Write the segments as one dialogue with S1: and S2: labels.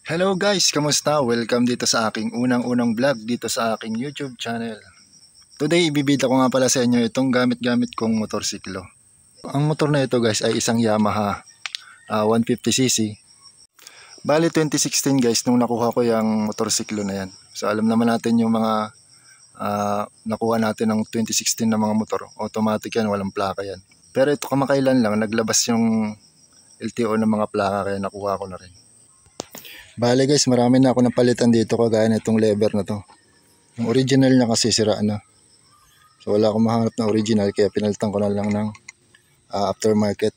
S1: Hello guys, kamusta? Welcome dito sa aking unang-unang vlog dito sa aking YouTube channel. Today, ibibida ko nga pala sa inyo itong gamit-gamit kong motorsiklo. Ang motor na ito guys ay isang Yamaha 150cc. Bali 2016 guys nung nakuha ko yung motorsiklo na yan. So alam naman natin yung mga nakuha natin ng 2016 na mga motor. Automatic yan, walang plaka yan. Pero ito kamakailan lang, naglabas yung LTO ng mga plaka kaya nakuha ko na rin. Bale guys, marami na ako napalitan dito kagaya nitong lever na to. Yung original niya kasi sira na. So wala akong mahanap na original kaya pinalitan ko na lang ng aftermarket.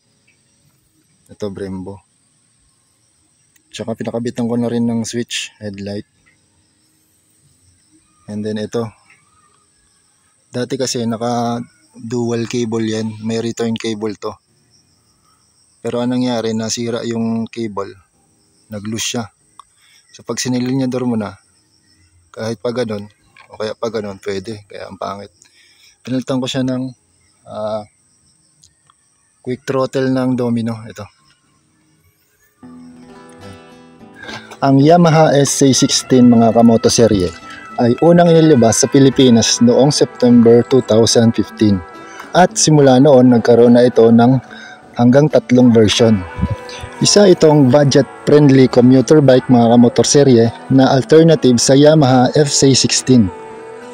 S1: Ito Brembo. Tsaka pinakabitan ko na rin ng switch, headlight. And then ito. Dati kasi naka dual cable yan, may return cable to. Pero anong nangyari, nasira yung cable. Nag-loose siya. So pag sinilinyador mo na, kahit pa ganun, o kaya pa ganun, pwede. Kaya ang pangit. Pinalitan ko siya ng quick throttle ng Domino. Ito. Ang Yamaha SC16 mga kamoto serye ay unang inilabas sa Pilipinas noong September 2015. At simula noon nagkaroon na ito ng hanggang 3 version. Isa itong budget-friendly commuter bike mga kamotorserye na alternative sa Yamaha FZ16.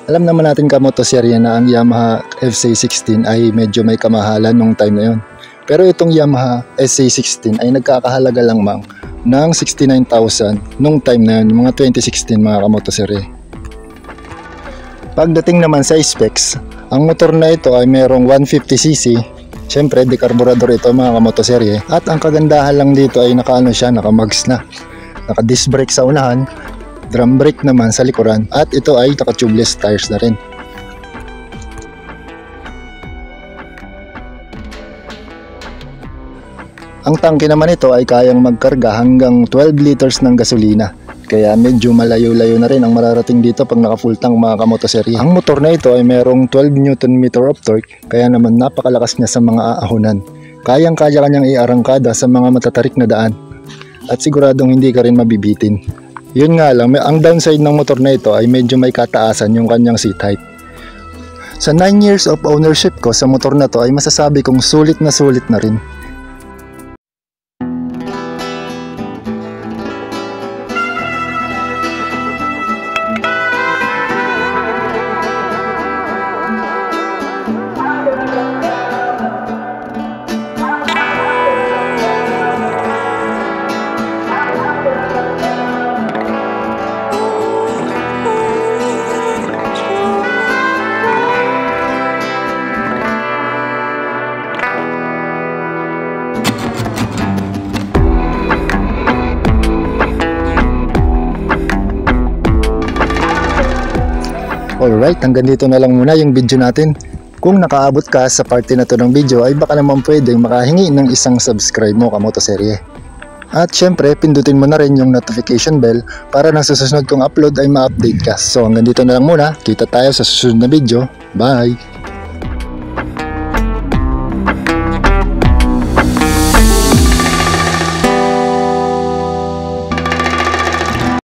S1: Alam naman natin kamotorserye na ang Yamaha FZ16 ay medyo may kamahalan nung time na yon. Pero itong Yamaha SC16 ay nagkakahalaga lang mang ng 69,000 nung time na yun, mga 2016 mga kamotorserye. Pagdating naman sa specs, ang motor na ito ay merong 150cc. Siyempre, dekarburador ito mga kamotoserye. At ang kagandahan lang dito ay naka-mags na. Naka-disc brake sa unahan, drum brake naman sa likuran. At ito ay naka-tubeless tires na rin. Ang tangke naman ito ay kayang magkarga hanggang 12 liters ng gasolina. Kaya medyo malayo-layo na rin ang mararating dito pag naka full tank mga kamotoserye. Ang motor na ito ay merong 12 Nm of torque, kaya naman napakalakas niya sa mga aahunan. Kayang-kaya kanyang iarangkada sa mga matatarik na daan. At siguradong hindi ka rin mabibitin. Yun nga lang, ang downside ng motor na ito ay medyo may kataasan yung kanyang seat height. Sa 9 years of ownership ko sa motor na to ay masasabi kong sulit na rin. Alright, hanggang dito na lang muna yung video natin. Kung nakaabot ka sa parte na to ng video ay baka naman pwedeng makahingi ng isang subscribe mo kamotoserye. At syempre, pindutin mo na rin yung notification bell para nang sa susunod kong upload ay ma-update ka. So hanggang dito na lang muna, kita tayo sa susunod na video. Bye!